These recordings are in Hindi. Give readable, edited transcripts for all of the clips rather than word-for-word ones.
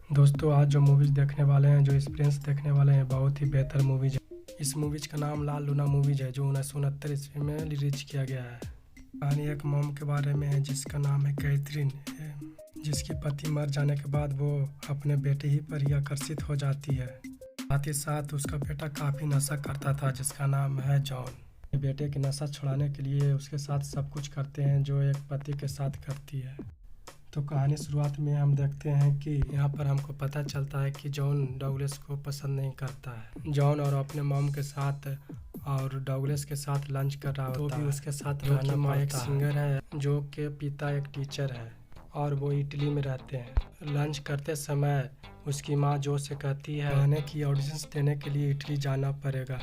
दोस्तों आज जो मूवीज देखने वाले हैं, जो एक्सपीरियंस देखने वाले हैं, बहुत ही बेहतर मूवीज है। इस मूवीज का नाम लाल लूना मूवीज है, जो 1969 ईस्वी में रिलीज किया गया है। कहानी एक मॉम के बारे में है जिसका नाम है कैथरीन, जिसके पति मर जाने के बाद वो अपने बेटे ही पर ही आकर्षित हो जाती है। साथ ही साथ उसका बेटा काफ़ी नशा करता था जिसका नाम है जॉन। बेटे की नशा छुड़ाने के लिए उसके साथ सब कुछ करते हैं जो एक पति के साथ करती है। तो कहानी शुरुआत में हम देखते हैं कि यहाँ पर हमको पता चलता है कि जॉन डगलस को पसंद नहीं करता है। जॉन और अपने मॉम के साथ और डगलस के साथ लंच कर रहा होता है। तो भी उसके साथ रहना माँ एक सिंगर है, जो के पिता एक टीचर है और वो इटली में रहते हैं। लंच करते समय उसकी माँ जो से कहती है गाने की ऑडिशंस देने के लिए इटली जाना पड़ेगा,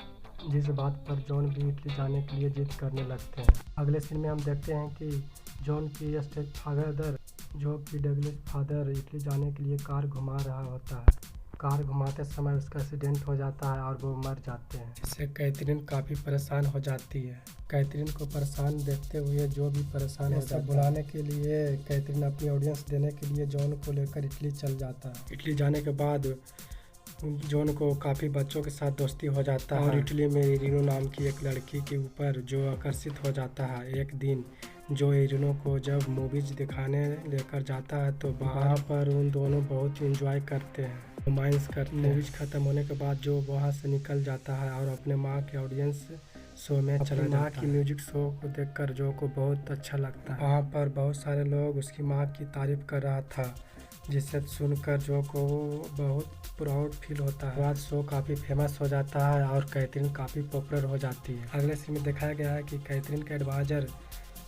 जिस बात पर जॉन भी इटली जाने के लिए जिद करने लगते हैं। अगले सीन में हम देखते हैं कि जॉन की स्टेप फादर, जो कि डगलस फादर, इटली जाने के लिए कार घुमा रहा होता है। कार घुमाते समय उसका एक्सीडेंट हो जाता है और वो मर जाते हैं, जिससे कैथरीन काफ़ी परेशान हो जाती है। कैथरीन को परेशान देखते हुए जो भी परेशान हो जाता है, बुलाने के लिए कैथरीन अपनी ऑडियंस देने के लिए जॉन को लेकर इटली चल जाता है। इटली जाने के बाद जॉन को काफ़ी बच्चों के साथ दोस्ती हो जाता है और इटली में इरिनो नाम की एक लड़की के ऊपर जो आकर्षित हो जाता है। एक दिन जो इरिनो को जब मूवीज दिखाने लेकर जाता है तो वहाँ पर उन दोनों बहुत एंजॉय करते हैं, रोमांस करते हैं। मूवीज खत्म होने के बाद जो वहाँ से निकल जाता है और अपने माँ के ऑडियंस शो में चला जाता है। माँ की म्यूजिक शो को देखकर जो को बहुत अच्छा लगता है। वहाँ पर बहुत सारे लोग उसकी माँ की तारीफ कर रहा था, जिसे सुनकर जो को बहुत प्राउड फील होता है। बाद शो काफ़ी फेमस हो जाता है और कैथरीन काफ़ी पॉपुलर हो जाती है। अगले सीन में दिखाया गया है कि कैथरीन का एडवाइजर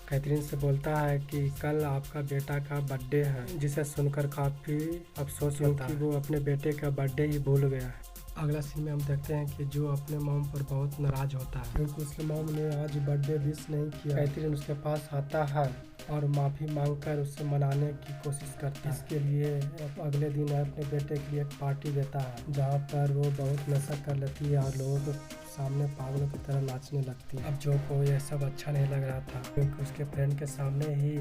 कैथरीन से बोलता है कि कल आपका बेटा का बर्थडे है, जिसे सुनकर काफ़ी अफसोस होता है, वो अपने बेटे का बर्थडे ही भूल गया है। अगला सीन में हम देखते हैं कि जो अपने मॉम पर बहुत नाराज होता है क्योंकि उसके मॉम ने आज बर्थडे विश नहीं किया। कैथरीन उसके पास आता है और माफ़ी मांगकर उससे मनाने की कोशिश करता है। इसके लिए अगले दिन अपने बेटे के लिए एक पार्टी देता है, जहाँ पर वो बहुत नशा कर लेती है और लोगों के सामने पागलों की तरह नाचने लगती है। अब जो को यह सब अच्छा नहीं लग रहा था क्योंकि उसके फ्रेंड के सामने ही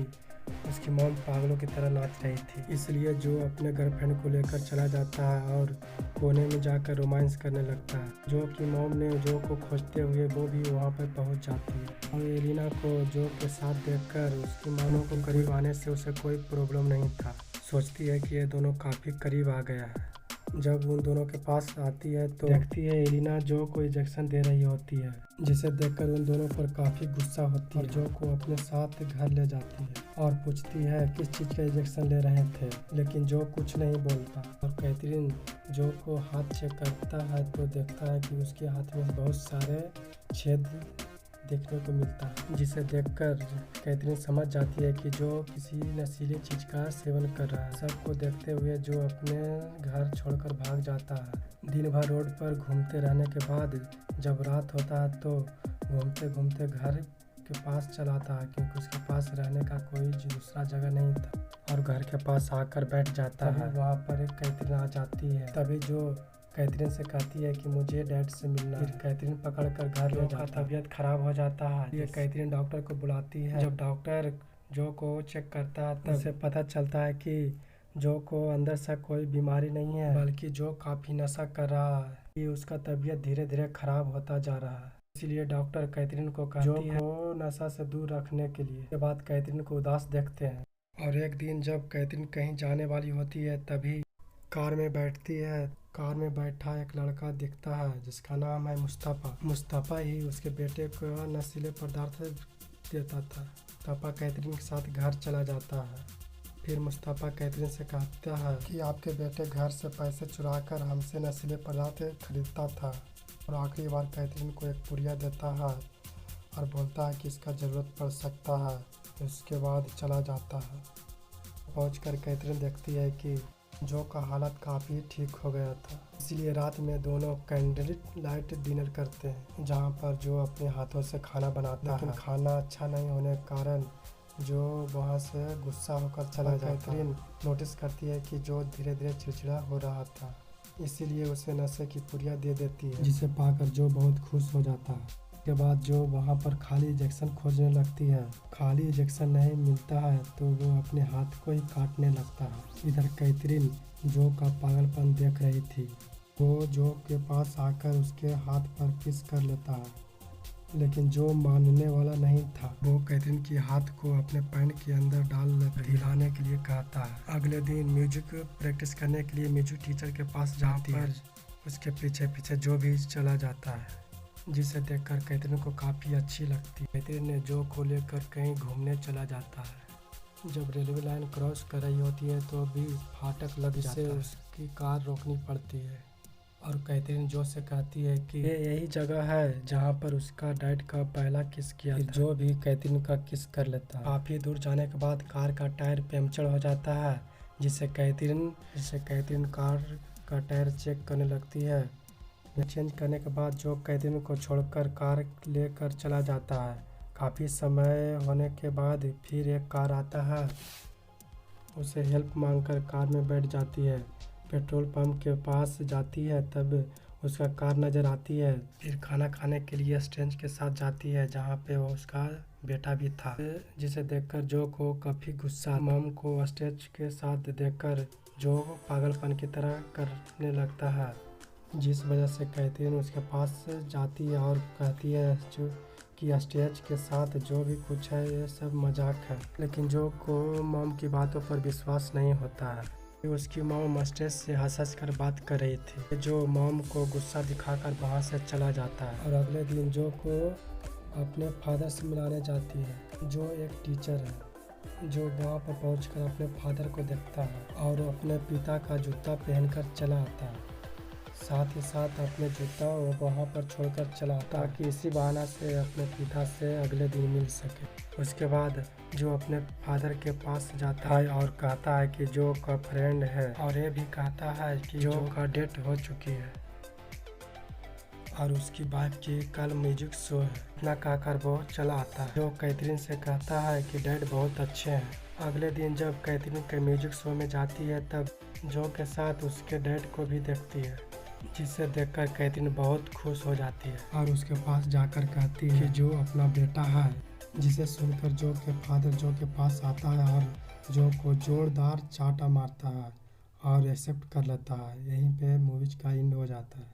उसकी मॉम पागलों की तरह नाच रही थी, इसलिए जो अपने गर्लफ्रेंड को लेकर चला जाता है और कोने में जाकर रोमांस करने लगता है। जो कि मॉम ने जो को खोजते हुए वो भी वहाँ पर पहुँच जाती है और एलिना को जो के साथ देखकर उसकी मानों को करीब आने से उसे कोई प्रॉब्लम नहीं था। सोचती है कि ये दोनों काफ़ी करीब आ गया है। जब उन दोनों के पास आती है तो देखती है एलिना जो को इंजेक्शन दे रही होती है, जिसे देखकर उन दोनों पर काफ़ी गुस्सा होती है और जो को अपने साथ घर ले जाती है और पूछती है किस चीज़ का इंजेक्शन ले रहे थे, लेकिन जो कुछ नहीं बोलता। और कैथरीन जो को हाथ चेक करता है तो देखता है कि उसके हाथ में बहुत सारे छेद देखने को मिलता है, जिसे देखकर कैथरीन समझ जाती है कि जो किसी नशीली चीज़ का सेवन कर रहा है। सबको देखते हुए जो अपने घर छोड़कर भाग जाता है। दिन भर रोड पर घूमते रहने के बाद जब रात होता है तो घूमते घूमते घर के पास चला आता है, क्योंकि उसके पास रहने का कोई दूसरा जगह नहीं था और घर के पास आकर बैठ जाता है। वहाँ पर एक कैथरीन आ जाती है, तभी जो कैथरीन से कहती है कि मुझे डैड से मिलना है। फिर कैथरीन पकड़कर घर ले जाता है। तबीयत खराब हो जाता है, ये कैथरीन डॉक्टर को बुलाती है। जब डॉक्टर जो को चेक करता है तब उसे पता चलता है कि जो को अंदर से कोई बीमारी नहीं है, बल्कि जो काफ़ी नशा कर रहा है, कि उसका तबीयत धीरे धीरे खराब होता जा रहा है। इसीलिए डॉक्टर कैथरीन को कहती है जो नशा से दूर रखने के लिए। के बाद कैथरीन को उदास देखते हैं और एक दिन जब कैथरीन कहीं जाने वाली होती है तभी कार में बैठती है। कार में बैठा एक लड़का दिखता है जिसका नाम है मुस्तफ़ा। मुस्तफ़ा ही उसके बेटे को नशीले पदार्थ देता था। मुस्तफ़ा कैथरीन के साथ घर चला जाता है। फिर मुस्तफ़ा कैथरीन से कहता है कि आपके बेटे घर से पैसे चुराकर हमसे नशीले पदार्थ खरीदता था, और आखिरी बार कैथरीन को एक पुड़िया देता है और बोलता है कि इसका ज़रूरत पड़ सकता है। उसके बाद चला जाता है। पहुंचकर कैथरीन देखती है कि जो का हालत काफ़ी ठीक हो गया था, इसलिए रात में दोनों कैंडल लाइट डिनर करते हैं, जहां पर जो अपने हाथों से खाना बनाता है। लेकिन खाना अच्छा नहीं होने के कारण जो वहां से गुस्सा होकर चला जाता है। कैथरीन नोटिस करती है कि जो धीरे धीरे चिड़चिड़ा हो रहा था, इसीलिए उसे नशे की पुड़िया दे देती है, जिसे पाकर जो बहुत खुश हो जाता है। के बाद जो वहाँ पर खाली इंजेक्शन खोजने लगती है। खाली इंजेक्शन नहीं मिलता है तो वो अपने हाथ को ही काटने लगता है। इधर कैथरीन जो का पागलपन देख रही थी। वो जो के पास आकर उसके हाथ पर किस कर लेता है, लेकिन जो मानने वाला नहीं था। वो कैथरीन के हाथ को अपने पैंट के अंदर डाल हिलाने के लिए कहता है। अगले दिन म्यूजिक प्रैक्टिस करने के लिए म्यूजिक टीचर के पास जाती है। उसके पीछे पीछे जो भी चला जाता है, जिसे देखकर कैथरीन को काफ़ी अच्छी लगती है। कैथरीन ने जो को लेकर कहीं घूमने चला जाता है। जब रेलवे लाइन क्रॉस कर रही होती है तो भी फाटक लग जाता है। उसकी कार रोकनी पड़ती है और कैथरीन जो से कहती है कि ये यही जगह है जहाँ पर उसका डैड का पहला किस किया था। जो भी कैथरीन का किस कर लेता है। काफ़ी दूर जाने के बाद कार का टायर पंक्चर हो जाता है, जिससे कैथरीन कार का टायर चेक करने लगती है। चेंज करने के बाद जो कैथरीन को छोड़कर कार लेकर चला जाता है। काफ़ी समय होने के बाद फिर एक कार आता है। उसे हेल्प मांगकर कार में बैठ जाती है। पेट्रोल पंप के पास जाती है तब उसका कार नज़र आती है। फिर खाना खाने के लिए स्ट्रेंज के साथ जाती है, जहाँ पे वो उसका बेटा भी था, जिसे देखकर जो को काफ़ी गुस्सा। मॉम को स्ट्रेंज के साथ देखकर जो पागलपन की तरह करने लगता है, जिस वजह से कैथरीन उसके पास जाती है और कहती है जो कि स्ट्रेंज के साथ जो भी कुछ है ये सब मजाक है। लेकिन जो को मॉम की बातों पर विश्वास नहीं होता है। उसकी मॉम स्ट्रेंज से हंस कर बात कर रही थी। जो मॉम को गुस्सा दिखाकर वहाँ से चला जाता है और अगले दिन जो को अपने फादर से मिलाने जाती है। जो एक टीचर है। जो वहाँ पर पहुँचकर अपने फादर को देखता है और अपने पिता का जूता पहनकर चला आता है। साथ ही साथ अपने जूता वो वहाँ पर छोड़कर चला, ताकि इसी बहाना से अपने पिता से अगले दिन मिल सके। उसके बाद जो अपने फादर के पास जाता है और कहता है कि जो का फ्रेंड है, और ये भी कहता है कि जो का डेट हो चुकी है और उसकी वाइफ की कल म्यूजिक शो है। इतना कहकर वो चला आता है। जो कैथरीन से कहता है कि डैड बहुत अच्छे हैं। अगले दिन जब कैथरीन के म्यूजिक शो में जाती है तब जो के साथ उसके डैड को भी देखती है, जिसे देखकर कैथरीन बहुत खुश हो जाती है और उसके पास जाकर कहती है कि जो अपना बेटा है। जिसे सुनकर जो के फादर जो के पास आता है और जो को जोरदार चाटा मारता है और एक्सेप्ट कर लेता है। यहीं पे मूवीज का एंड हो जाता है।